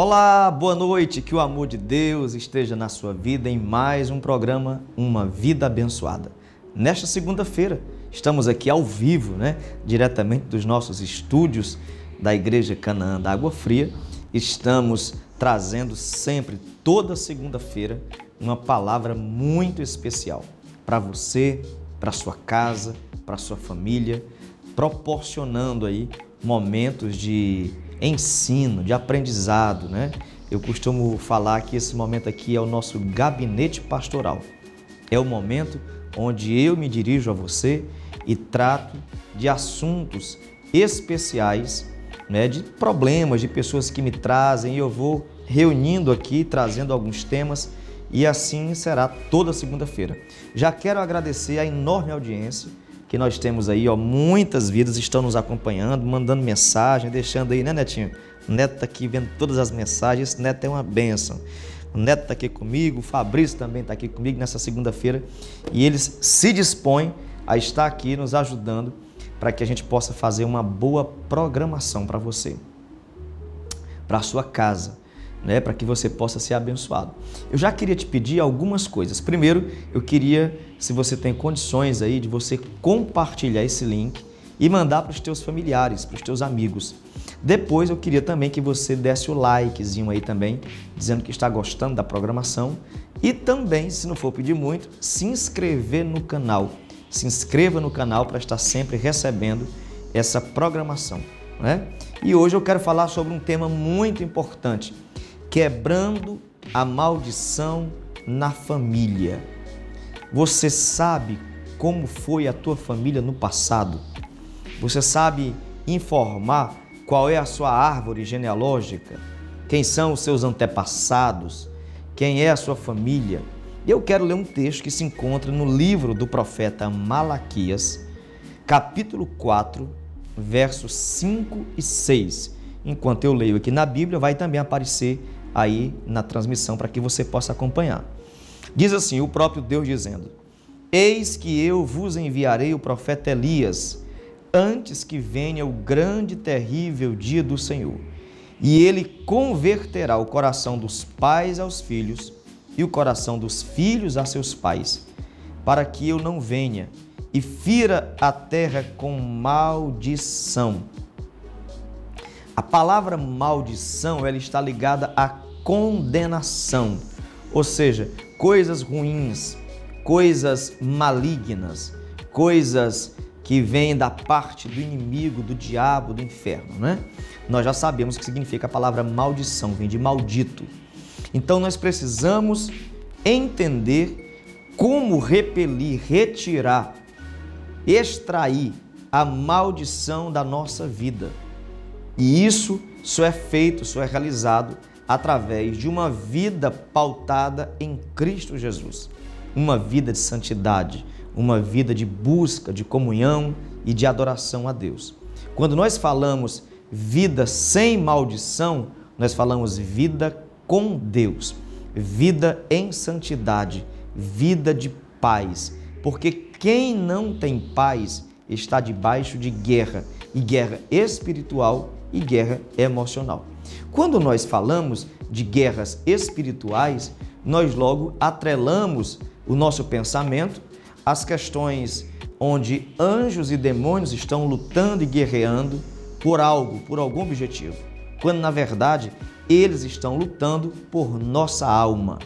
Olá, boa noite, que o amor de Deus esteja na sua vida em mais um programa Uma Vida Abençoada. Nesta segunda-feira, estamos aqui ao vivo, diretamente dos nossos estúdios da Igreja Canaã da Água Fria. Estamos trazendo sempre, toda segunda-feira, uma palavra muito especial para você, para sua casa, para sua família, proporcionando aí momentos de ensino, de aprendizado, Eu costumo falar que esse momento aqui é o nosso gabinete pastoral. É o momento onde eu me dirijo a você e trato de assuntos especiais, de problemas, de pessoas que me trazem, e eu vou reunindo aqui, trazendo alguns temas, e assim será toda segunda-feira. Já quero agradecer a enorme audiência que nós temos aí, muitas vidas estão nos acompanhando, mandando mensagem, deixando aí, Netinho? O Neto está aqui vendo todas as mensagens, esse Neto é uma bênção. O Neto está aqui comigo, o Fabrício também está aqui comigo nessa segunda-feira, e eles se dispõem a estar aqui nos ajudando para que a gente possa fazer uma boa programação para você, para a sua casa, para que você possa ser abençoado. Eu já queria te pedir algumas coisas. Primeiro, eu queria, se você tem condições aí, de você compartilhar esse link e mandar para os teus familiares, para os teus amigos. Depois, eu queria também que você desse o likezinho aí também, dizendo que está gostando da programação. E também, se não for pedir muito, se inscrever no canal. Se inscreva no canal para estar sempre recebendo essa programação, E hoje eu quero falar sobre um tema muito importante: quebrando a maldição na família. Você sabe como foi a tua família no passado? Você sabe informar qual é a sua árvore genealógica? Quem são os seus antepassados? Quem é a sua família? Eu quero ler um texto que se encontra no livro do profeta Malaquias, capítulo 4, versos 5 e 6. Enquanto eu leio aqui na Bíblia, vai também aparecer aí na transmissão para que você possa acompanhar. Diz assim o próprio Deus dizendo: Eis que eu vos enviarei o profeta Elias, antes que venha o grande e terrível dia do Senhor. E ele converterá o coração dos pais aos filhos e o coração dos filhos a seus pais, para que eu não venha e fira a terra com maldição. A palavra maldição, ela está ligada à condenação, ou seja, coisas ruins, coisas malignas, coisas que vêm da parte do inimigo, do diabo, do inferno, Nós já sabemos o que significa a palavra maldição, vem de maldito. Então nós precisamos entender como repelir, retirar, extrair a maldição da nossa vida. E isso só é feito, só é realizado através de uma vida pautada em Cristo Jesus. Uma vida de santidade, uma vida de busca, de comunhão e de adoração a Deus. Quando nós falamos vida sem maldição, nós falamos vida com Deus, vida em santidade, vida de paz. Porque quem não tem paz está debaixo de guerra, e guerra espiritual e guerra emocional. Quando nós falamos de guerras espirituais, nós logo atrelamos o nosso pensamento às questões onde anjos e demônios estão lutando e guerreando por algo, por algum objetivo, quando na verdade eles estão lutando por nossa alma,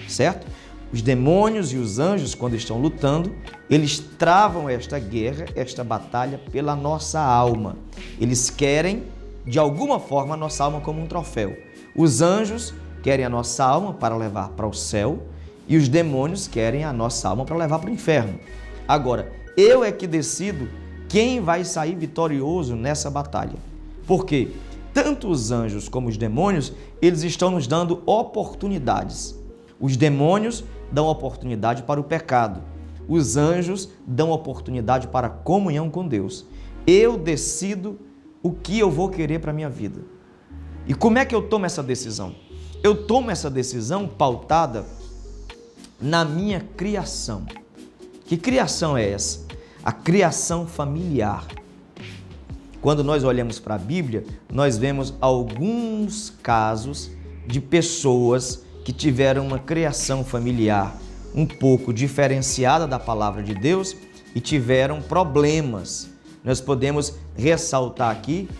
certo? Os demônios e os anjos, quando estão lutando, eles travam esta guerra, esta batalha pela nossa alma. Eles querem, de alguma forma, a nossa alma como um troféu. Os anjos querem a nossa alma para levar para o céu e os demônios querem a nossa alma para levar para o inferno. Agora, eu é que decido quem vai sair vitorioso nessa batalha. Por quê? Tanto os anjos como os demônios, eles estão nos dando oportunidades. Os demônios dão oportunidade para o pecado. Os anjos dão oportunidade para a comunhão com Deus. Eu decido o que eu vou querer para a minha vida. E como é que eu tomo essa decisão? Eu tomo essa decisão pautada na minha criação. Que criação é essa? A criação familiar. quando nós olhamos para a Bíblia, nós vemos alguns casos de pessoas que tiveram uma criação familiar um pouco diferenciada da palavra de Deus e tiveram problemas. Nós podemos ressaltar aqui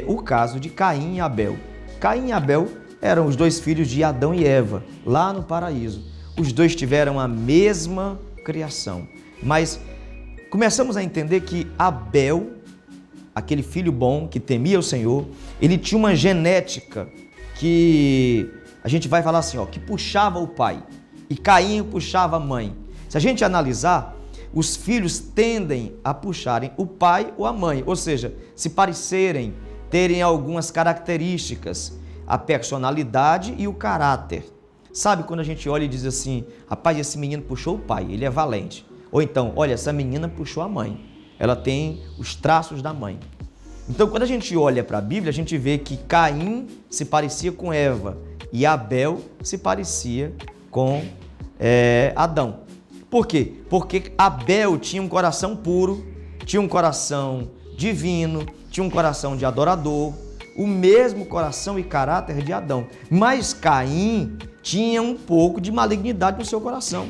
o caso de Caim e Abel. Caim e Abel eram os dois filhos de Adão e Eva, lá no paraíso. Os dois tiveram a mesma criação, mas começamos a entender que Abel, aquele filho bom que temia o Senhor, ele tinha uma genética que a gente vai falar assim, que puxava o pai, e Caim puxava a mãe. Se a gente analisar, os filhos tendem a puxarem o pai ou a mãe, ou seja, se parecerem, terem algumas características, a personalidade e o caráter. Sabe quando a gente olha e diz assim, rapaz, esse menino puxou o pai, ele é valente. Ou então, olha, essa menina puxou a mãe, ela tem os traços da mãe. Então, quando a gente olha para a Bíblia, a gente vê que Caim se parecia com Eva e Abel se parecia com Adão. Por quê? Porque Abel tinha um coração puro, tinha um coração divino, tinha um coração de adorador, o mesmo coração e caráter de Adão. Mas Caim tinha um pouco de malignidade no seu coração.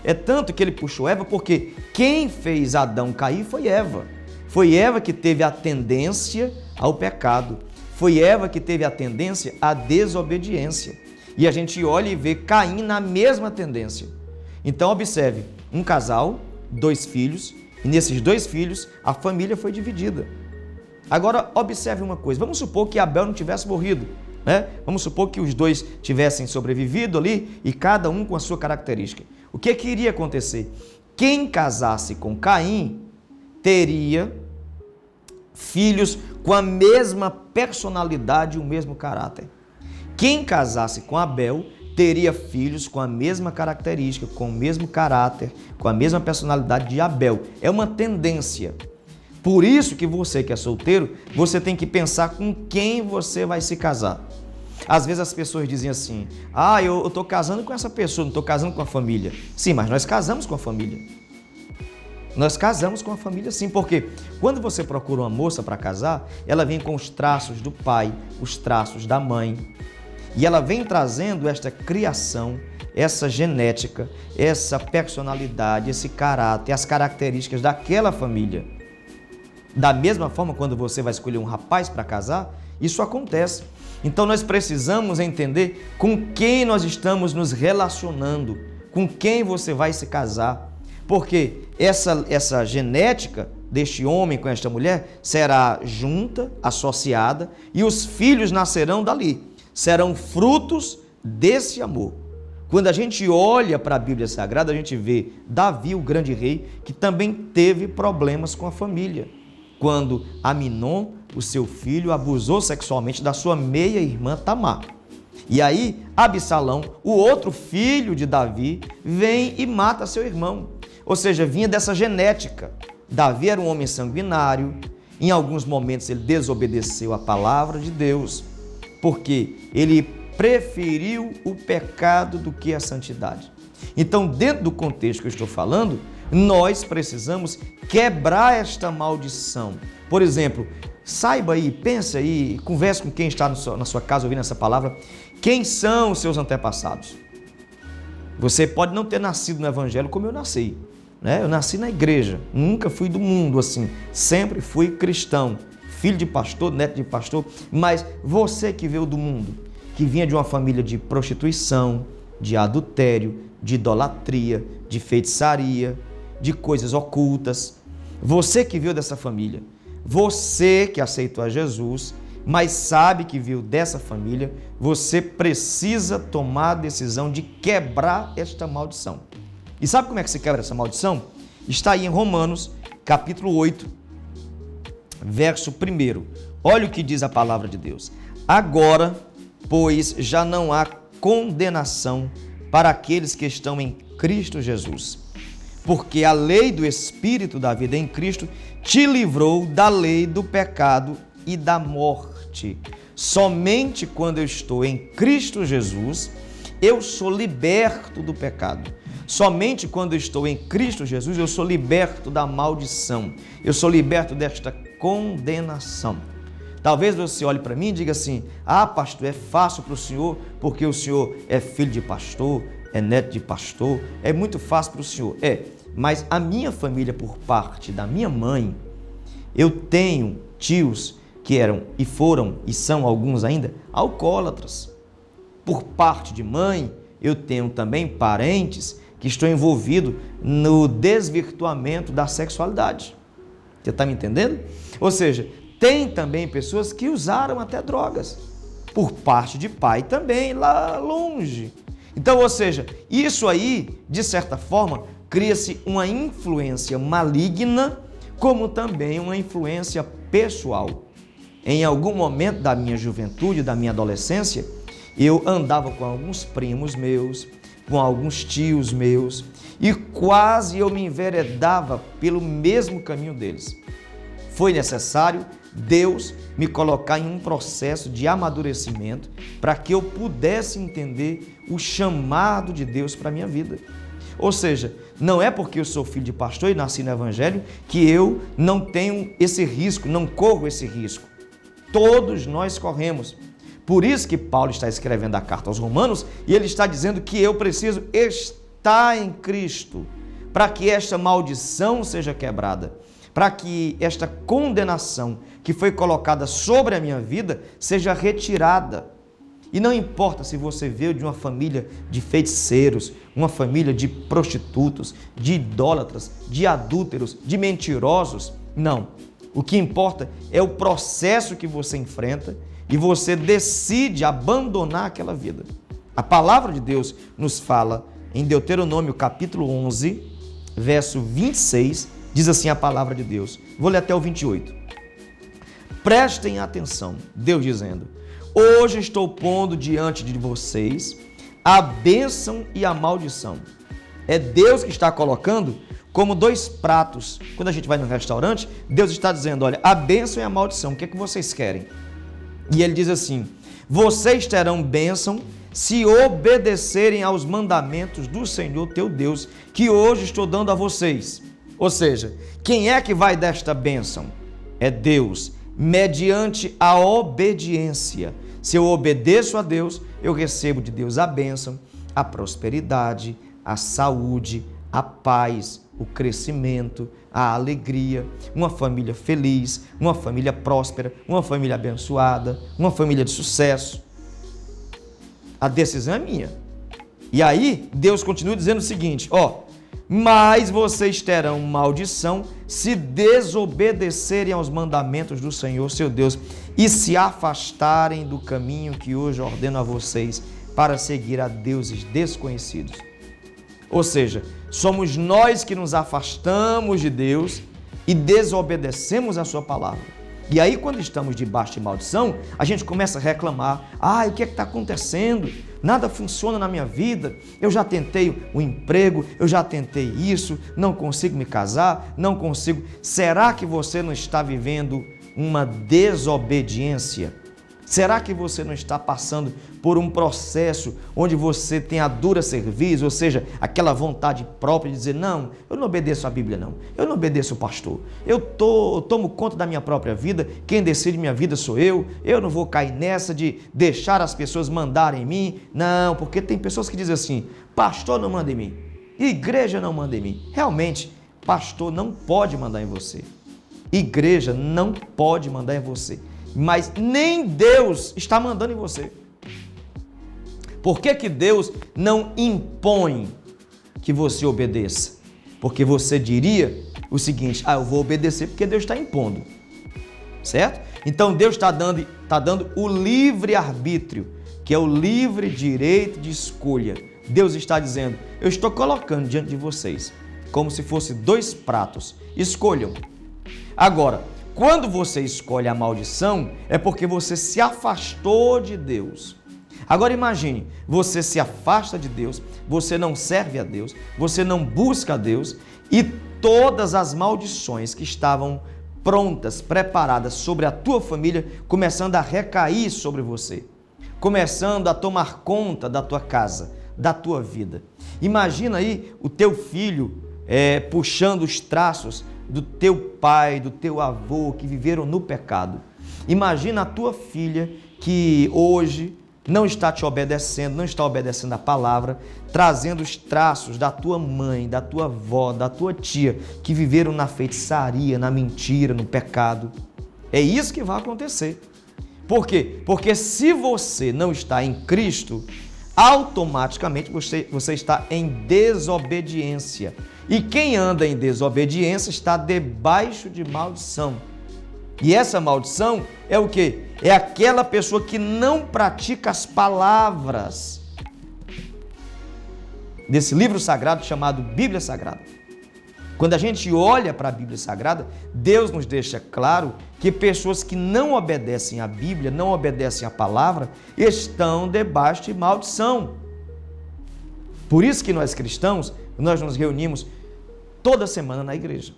É tanto que ele puxou Eva, porque quem fez Adão cair foi Eva. Foi Eva que teve a tendência ao pecado. Foi Eva que teve a tendência à desobediência. E a gente olha e vê Caim na mesma tendência. Então observe, um casal, 2 filhos, e nesses 2 filhos a família foi dividida. Agora observe uma coisa, vamos supor que Abel não tivesse morrido, né? Vamos supor que os 2 tivessem sobrevivido ali e cada um com a sua característica. O que iria acontecer? Quem casasse com Caim teria filhos com a mesma personalidade e o mesmo caráter. Quem casasse com Abel teria filhos com a mesma característica, com o mesmo caráter, com a mesma personalidade de Abel. É uma tendência. Por isso que você que é solteiro, você tem que pensar com quem você vai se casar. Às vezes as pessoas dizem assim, eu estou casando com essa pessoa, não estou casando com a família. Sim, mas nós casamos com a família. Nós casamos com a família sim, porque quando você procura uma moça para casar, ela vem com os traços do pai, os traços da mãe. E ela vem trazendo esta criação, essa genética, essa personalidade, esse caráter, as características daquela família. Da mesma forma, quando você vai escolher um rapaz para casar, isso acontece. Então nós precisamos entender com quem nós estamos nos relacionando, com quem você vai se casar. Porque essa genética deste homem com esta mulher será junta, associada, e os filhos nascerão dali. Serão frutos desse amor. Quando a gente olha para a Bíblia Sagrada, a gente vê Davi, o grande rei, que também teve problemas com a família. Quando Aminon, o seu filho, abusou sexualmente da sua meia-irmã Tamar. E aí, Absalão, o outro filho de Davi, vem e mata seu irmão. Ou seja, vinha dessa genética. Davi era um homem sanguinário. Em alguns momentos ele desobedeceu a palavra de Deus, porque ele preferiu o pecado do que a santidade. Então, dentro do contexto que eu estou falando, nós precisamos quebrar esta maldição. Por exemplo, saiba aí, pense aí, converse com quem está na sua casa ouvindo essa palavra. Quem são os seus antepassados? Você pode não ter nascido no evangelho como eu nasci, né? Eu nasci na igreja, nunca fui do mundo assim, sempre fui cristão. Filho de pastor, neto de pastor, mas você que veio do mundo, que vinha de uma família de prostituição, de adultério, de idolatria, de feitiçaria, de coisas ocultas, você que veio dessa família, você que aceitou a Jesus, mas sabe que veio dessa família, você precisa tomar a decisão de quebrar esta maldição. E sabe como é que se quebra essa maldição? Está aí em Romanos, capítulo 8, verso 1. Olha o que diz a palavra de Deus. Agora, pois, já não há condenação para aqueles que estão em Cristo Jesus. Porque a lei do Espírito da vida em Cristo te livrou da lei do pecado e da morte. Somente quando eu estou em Cristo Jesus, eu sou liberto do pecado. Somente quando eu estou em Cristo Jesus, eu sou liberto da maldição. Eu sou liberto desta condenação. Talvez você olhe para mim e diga assim: ah, pastor, é fácil para o senhor, porque o senhor é filho de pastor, é neto de pastor, é muito fácil para o senhor. Mas a minha família, por parte da minha mãe, eu tenho tios que eram e foram e são alguns ainda alcoólatras. Por parte de mãe, eu tenho também parentes que estão envolvidos no desvirtuamento da sexualidade. Você está me entendendo? Ou seja, tem também pessoas que usaram até drogas. Por parte de pai também, lá longe. Então, ou seja, isso aí, de certa forma, cria-se uma influência maligna, como também uma influência pessoal. Em algum momento da minha juventude, da minha adolescência, eu andava com alguns primos meus, com alguns tios meus, e quase eu me enveredava pelo mesmo caminho deles. Foi necessário Deus me colocar em um processo de amadurecimento para que eu pudesse entender o chamado de Deus para a minha vida. Ou seja, não é porque eu sou filho de pastor e nasci no Evangelho que eu não tenho esse risco, não corro esse risco. Todos nós corremos. Por isso que Paulo está escrevendo a carta aos Romanos e ele está dizendo que eu preciso estar em Cristo para que esta maldição seja quebrada, para que esta condenação que foi colocada sobre a minha vida seja retirada. E não importa se você veio de uma família de feiticeiros, uma família de prostitutos, de idólatras, de adúlteros, de mentirosos, não. O que importa é o processo que você enfrenta e você decide abandonar aquela vida. A palavra de Deus nos fala em Deuteronômio capítulo 11, verso 26, diz assim a palavra de Deus. Vou ler até o 28. Prestem atenção, Deus dizendo: hoje estou pondo diante de vocês a bênção e a maldição. É Deus que está colocando como dois pratos. Quando a gente vai no restaurante, Deus está dizendo: olha, a bênção e a maldição, o que é que vocês querem? E ele diz assim: vocês terão bênção se obedecerem aos mandamentos do Senhor teu Deus, que hoje estou dando a vocês. Ou seja, quem é que vai dar esta bênção? É Deus, mediante a obediência. Se eu obedeço a Deus, eu recebo de Deus a bênção, a prosperidade, a saúde, a paz, o crescimento, a alegria, uma família feliz, uma família próspera, uma família abençoada, uma família de sucesso. A decisão é minha. E aí, Deus continua dizendo o seguinte, mas vocês terão maldição se desobedecerem aos mandamentos do Senhor, seu Deus, e se afastarem do caminho que hoje ordeno a vocês para seguir a deuses desconhecidos. Ou seja, somos nós que nos afastamos de Deus e desobedecemos a sua palavra. E aí, quando estamos debaixo de maldição, a gente começa a reclamar. O que é que está acontecendo? Nada funciona na minha vida. Eu já tentei o emprego, eu já tentei isso, não consigo me casar, não consigo. Será que você não está vivendo uma desobediência? Será que você não está passando por um processo onde você tem a dura cerviz, ou seja, aquela vontade própria de dizer: não, eu não obedeço a Bíblia não, eu não obedeço o pastor, eu tomo conta da minha própria vida, quem decide minha vida sou eu não vou cair nessa de deixar as pessoas mandarem em mim, não, porque tem pessoas que dizem assim: pastor não manda em mim, igreja não manda em mim. Realmente, pastor não pode mandar em você, igreja não pode mandar em você, mas nem Deus está mandando em você. Por que Deus não impõe que você obedeça? Porque você diria o seguinte: eu vou obedecer porque Deus está impondo, certo? Então Deus está dando o livre-arbítrio, que é o livre direito de escolha. Deus está dizendo: eu estou colocando diante de vocês como se fosse dois pratos, escolham. Agora, quando você escolhe a maldição, é porque você se afastou de Deus. Agora imagine, você se afasta de Deus, você não serve a Deus, você não busca a Deus e todas as maldições que estavam prontas, preparadas sobre a tua família, começando a recair sobre você, começando a tomar conta da tua casa, da tua vida. Imagina aí o teu filho puxando os traços do teu pai, do teu avô, que viveram no pecado. Imagina a tua filha que hoje não está te obedecendo, não está obedecendo a palavra, trazendo os traços da tua mãe, da tua avó, da tua tia, que viveram na feitiçaria, na mentira, no pecado. É isso que vai acontecer. Por quê? Porque se você não está em Cristo, automaticamente você está em desobediência. E quem anda em desobediência está debaixo de maldição. E essa maldição é o quê? É aquela pessoa que não pratica as palavras desse livro sagrado chamado Bíblia Sagrada. Quando a gente olha para a Bíblia Sagrada, Deus nos deixa claro que pessoas que não obedecem à Bíblia, não obedecem à palavra, estão debaixo de maldição. Por isso que nós cristãos, nós nos reunimos toda semana na igreja.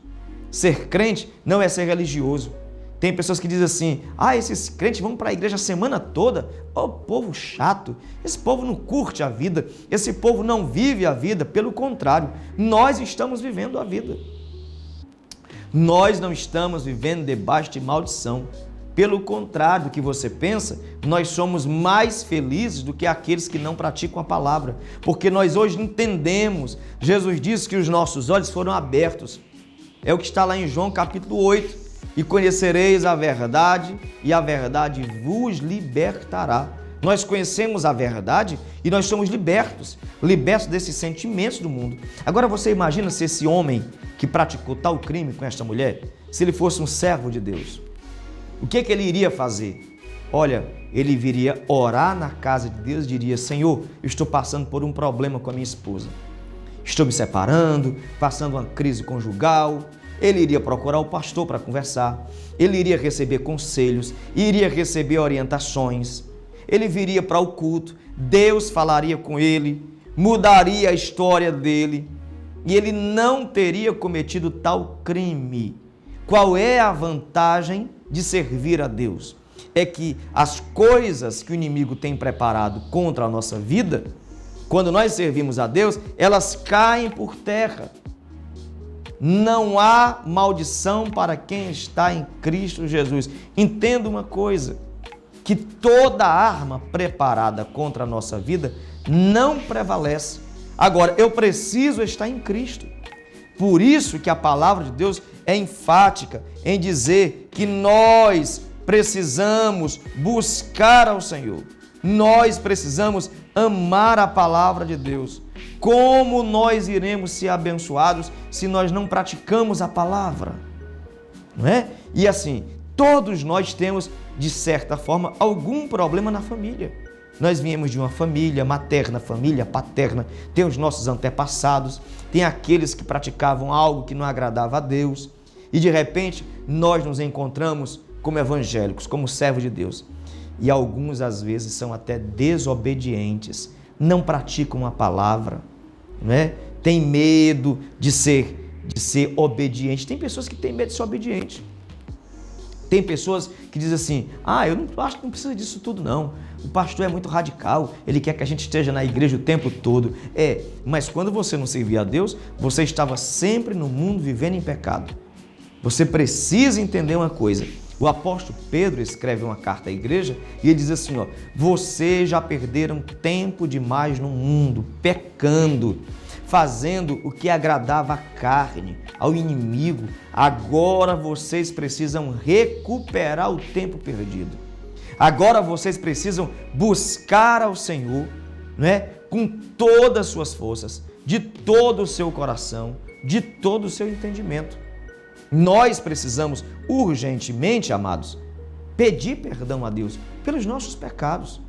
Ser crente não é ser religioso. Tem pessoas que dizem assim, esses crentes vão para a igreja a semana toda. Ô, povo chato, esse povo não curte a vida, esse povo não vive a vida. Pelo contrário, nós estamos vivendo a vida. Nós não estamos vivendo debaixo de maldição. Pelo contrário do que você pensa, nós somos mais felizes do que aqueles que não praticam a palavra. Porque nós hoje entendemos, Jesus disse que os nossos olhos foram abertos. É o que está lá em João capítulo 8. E conhecereis a verdade, e a verdade vos libertará. Nós conhecemos a verdade e nós somos libertos desses sentimentos do mundo. Agora você imagina se esse homem que praticou tal crime com esta mulher, se ele fosse um servo de Deus, o que ele iria fazer? Olha, ele viria orar na casa de Deus e diria, Senhor, eu estou passando por um problema com a minha esposa. Estou me separando, passando uma crise conjugal. Ele iria procurar o pastor para conversar, ele iria receber conselhos, iria receber orientações, ele viria para o culto, Deus falaria com ele, mudaria a história dele e ele não teria cometido tal crime. Qual é a vantagem de servir a Deus? É que as coisas que o inimigo tem preparado contra a nossa vida, quando nós servimos a Deus, elas caem por terra. Não há maldição para quem está em Cristo Jesus. Entenda uma coisa, que toda arma preparada contra a nossa vida não prevalece. Agora, eu preciso estar em Cristo. Por isso que a palavra de Deus é enfática em dizer que nós precisamos buscar ao Senhor. Nós precisamos amar a palavra de Deus. Como nós iremos ser abençoados se nós não praticamos a palavra? Não é? E assim, todos nós temos, de certa forma, algum problema na família. Nós viemos de uma família materna, família paterna, tem os nossos antepassados, tem aqueles que praticavam algo que não agradava a Deus e de repente nós nos encontramos como evangélicos, como servos de Deus. E alguns às vezes são até desobedientes, não praticam a palavra, não é? Tem medo de ser obediente. Tem pessoas que têm medo de ser obediente. Tem pessoas que dizem assim, eu não acho que não precisa disso tudo não. O pastor é muito radical, ele quer que a gente esteja na igreja o tempo todo. Mas quando você não servia a Deus, você estava sempre no mundo vivendo em pecado. Você precisa entender uma coisa. O apóstolo Pedro escreve uma carta à igreja e ele diz assim, vocês já perderam tempo demais no mundo, pecando, fazendo o que agradava à carne, ao inimigo. Agora vocês precisam recuperar o tempo perdido. Agora vocês precisam buscar ao Senhor, com todas as suas forças, de todo o seu coração, de todo o seu entendimento. Nós precisamos urgentemente, amados, pedir perdão a Deus pelos nossos pecados.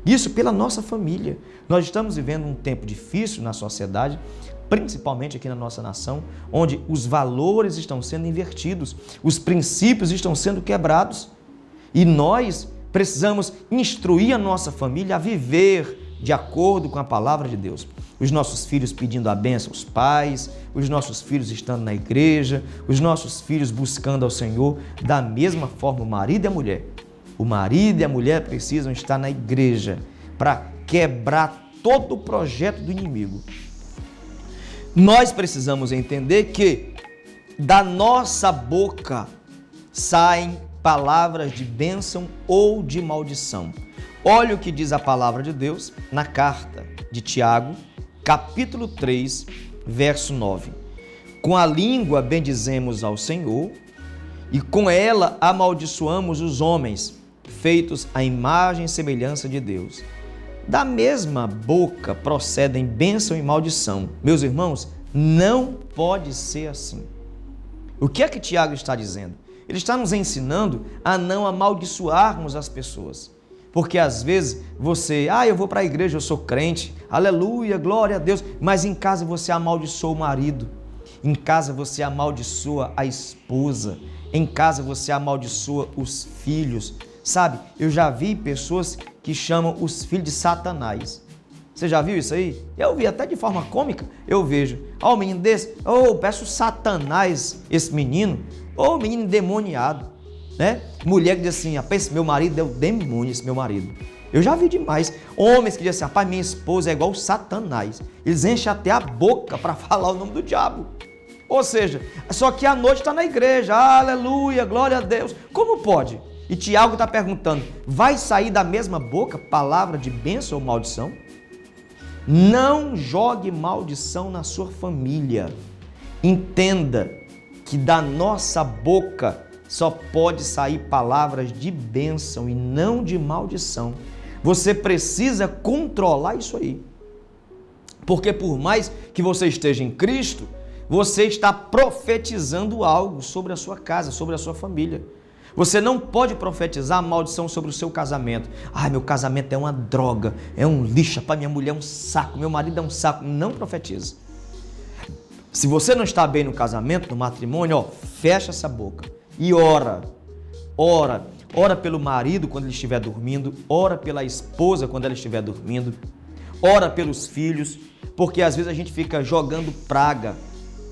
Isso pela nossa família. Nós estamos vivendo um tempo difícil na sociedade, principalmente aqui na nossa nação, onde os valores estão sendo invertidos, os princípios estão sendo quebrados. E nós precisamos instruir a nossa família a viver de acordo com a palavra de Deus. Os nossos filhos pedindo a bênção aos pais, os nossos filhos estando na igreja, os nossos filhos buscando ao Senhor. Da mesma forma, o marido e a mulher. O marido e a mulher precisam estar na igreja para quebrar todo o projeto do inimigo. Nós precisamos entender que da nossa boca saem palavras de bênção ou de maldição. Olha o que diz a palavra de Deus na carta de Tiago, capítulo 3, verso 9. Com a língua bendizemos ao Senhor e com ela amaldiçoamos os homens, feitos à imagem e semelhança de Deus. Da mesma boca procedem bênção e maldição. Meus irmãos, não pode ser assim. O que é que Tiago está dizendo? Ele está nos ensinando a não amaldiçoarmos as pessoas. Porque às vezes você, eu vou para a igreja, eu sou crente, aleluia, glória a Deus, mas em casa você amaldiçoa o marido, em casa você amaldiçoa a esposa, em casa você amaldiçoa os filhos, sabe? Eu já vi pessoas que chamam os filhos de Satanás. Você já viu isso aí? Eu vi até de forma cômica, eu vejo. Um menino desse, peço Satanás esse menino, menino endemoniado, né? Mulher que diz assim, rapaz, meu marido é o demônio, esse meu marido. Eu já vi demais. Homens que dizem assim, rapaz, minha esposa é igual Satanás. Eles enchem até a boca para falar o nome do diabo. Ou seja, só que à noite está na igreja, aleluia, glória a Deus. Como pode? E Tiago está perguntando, vai sair da mesma boca palavra de bênção ou maldição? Não jogue maldição na sua família. Entenda que da nossa boca só pode sair palavras de bênção e não de maldição. Você precisa controlar isso aí. Porque por mais que você esteja em Cristo, você está profetizando algo sobre a sua casa, sobre a sua família. Você não pode profetizar maldição sobre o seu casamento. Meu casamento é uma droga, é um lixo, minha mulher é um saco, meu marido é um saco. Não profetiza. Se você não está bem no casamento, no matrimônio, fecha essa boca e ora. Ora pelo marido quando ele estiver dormindo, ora pela esposa quando ela estiver dormindo, ora pelos filhos, porque às vezes a gente fica jogando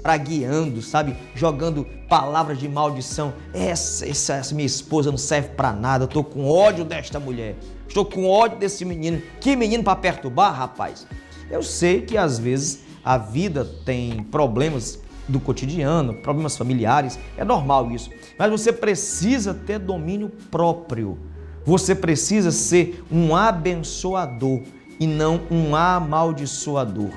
pragueando, sabe? Jogando palavras de maldição. Essa minha esposa não serve para nada, eu estou com ódio desta mulher, estou com ódio desse menino. Que menino para perturbar, rapaz? Eu sei que às vezes a vida tem problemas do cotidiano, problemas familiares, é normal isso, mas você precisa ter domínio próprio, você precisa ser um abençoador e não um amaldiçoador.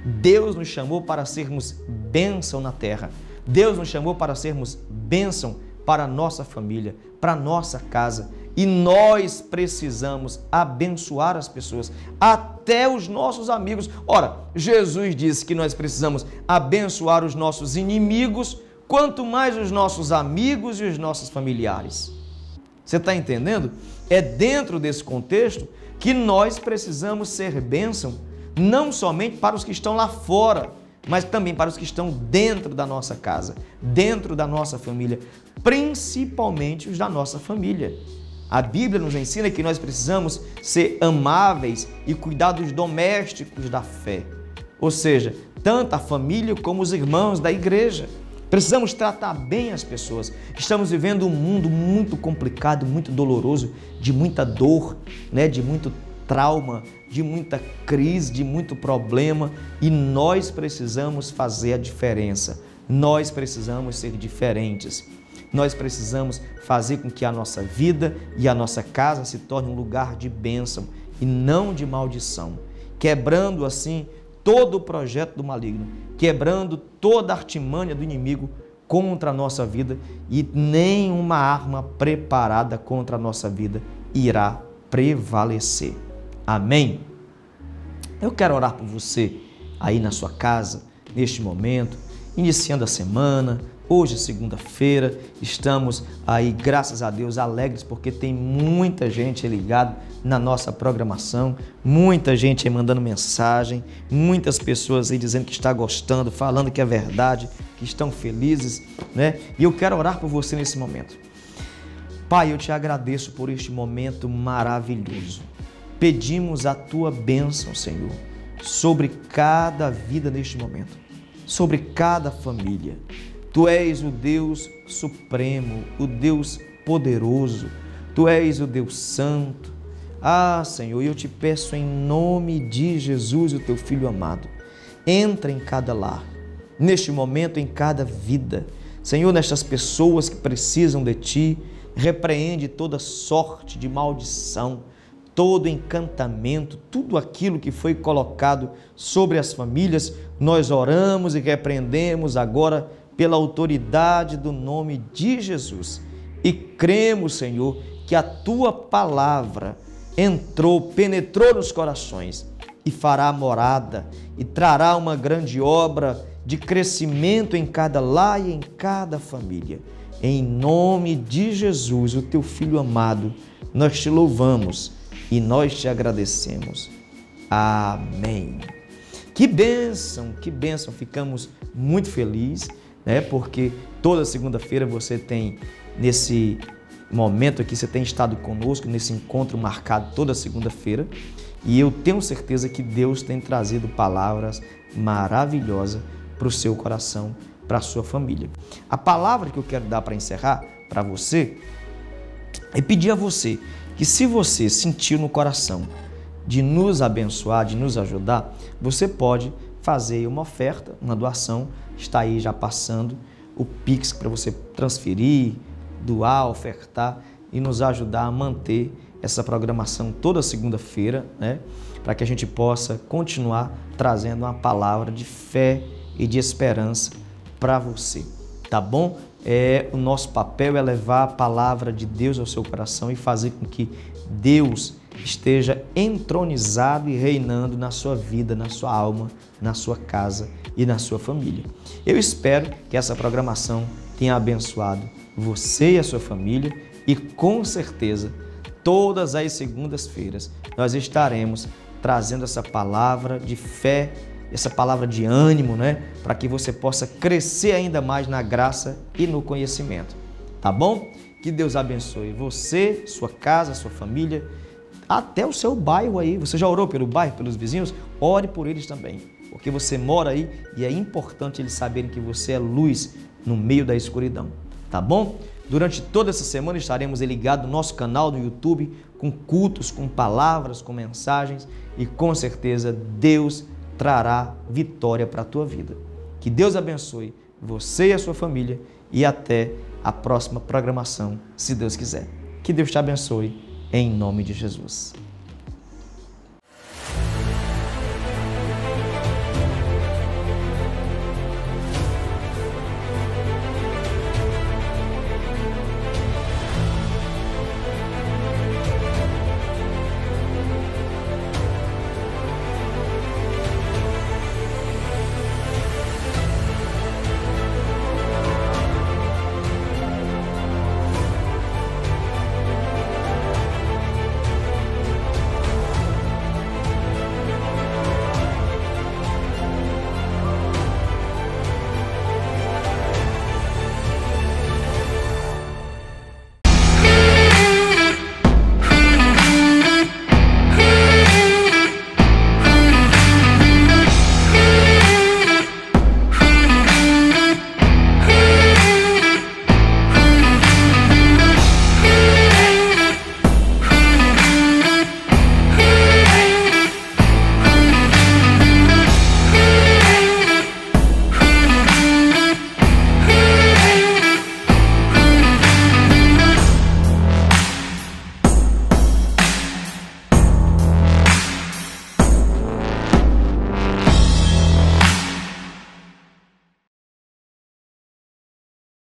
Deus nos chamou para sermos bênção na terra, Deus nos chamou para sermos bênção para a nossa família, para a nossa casa, e nós precisamos abençoar as pessoas, até os nossos amigos. Ora, Jesus disse que nós precisamos abençoar os nossos inimigos, quanto mais os nossos amigos e os nossos familiares. Você está entendendo? É dentro desse contexto que nós precisamos ser bênção, não somente para os que estão lá fora, mas também para os que estão dentro da nossa casa, dentro da nossa família, principalmente os da nossa família. A Bíblia nos ensina que nós precisamos ser amáveis e cuidar dos domésticos da fé, ou seja, tanto a família como os irmãos da igreja. Precisamos tratar bem as pessoas. Estamos vivendo um mundo muito complicado, muito doloroso, de muita dor, de muito trauma, de muita crise, de muito problema, e nós precisamos fazer a diferença. Nós precisamos ser diferentes. Nós precisamos fazer com que a nossa vida e a nossa casa se torne um lugar de bênção e não de maldição, quebrando assim todo o projeto do maligno, quebrando toda a artimanha do inimigo contra a nossa vida, e nenhuma arma preparada contra a nossa vida irá prevalecer. Amém? Eu quero orar por você aí na sua casa, neste momento, iniciando a semana. Hoje, segunda-feira, estamos aí, graças a Deus, alegres, porque tem muita gente ligada na nossa programação, muita gente aí mandando mensagem, muitas pessoas aí dizendo que está gostando, falando que é verdade, que estão felizes, E eu quero orar por você nesse momento. Pai, eu te agradeço por este momento maravilhoso. Pedimos a tua bênção, Senhor, sobre cada vida neste momento, sobre cada família. Tu és o Deus supremo, o Deus poderoso, Tu és o Deus santo, Ah, Senhor, eu te peço em nome de Jesus, o teu Filho amado, entra em cada lar, neste momento, em cada vida. Senhor, nestas pessoas que precisam de Ti, repreende toda sorte de maldição, todo encantamento, tudo aquilo que foi colocado sobre as famílias, nós oramos e repreendemos agora pela autoridade do nome de Jesus. E cremos, Senhor, que a Tua palavra penetrou nos corações e fará morada e trará uma grande obra de crescimento em cada lar e em cada família. Em nome de Jesus, o Teu Filho amado, nós Te louvamos e nós Te agradecemos. Amém. Que bênção, ficamos muito felizes, né? Porque toda segunda-feira você tem, nesse momento aqui, você tem estado conosco, nesse encontro marcado toda segunda-feira, e eu tenho certeza que Deus tem trazido palavras maravilhosas para o seu coração, para a sua família. A palavra que eu quero dar para encerrar para você é pedir a você que, se você sentir no coração de nos abençoar, de nos ajudar, você pode fazer uma oferta, uma doação, está aí já passando o Pix para você transferir, doar, ofertar e nos ajudar a manter essa programação toda segunda-feira, né? Para que a gente possa continuar trazendo uma palavra de fé e de esperança para você, tá bom? O nosso papel é levar a palavra de Deus ao seu coração e fazer com que Deus esteja entronizado e reinando na sua vida, na sua alma, na sua casa e na sua família. Eu espero que essa programação tenha abençoado você e a sua família e, com certeza, todas as segundas-feiras nós estaremos trazendo essa palavra de fé, essa palavra de ânimo, né? Para que você possa crescer ainda mais na graça e no conhecimento. Tá bom? Que Deus abençoe você, sua casa, sua família, até o seu bairro aí. Você já orou pelo bairro, pelos vizinhos? Ore por eles também, porque você mora aí e é importante eles saberem que você é luz no meio da escuridão. Tá bom? Durante toda essa semana estaremos ligados no nosso canal no YouTube com cultos, com palavras, com mensagens e com certeza Deus trará vitória para a tua vida. Que Deus abençoe você e a sua família e até a próxima programação, se Deus quiser. Que Deus te abençoe em nome de Jesus.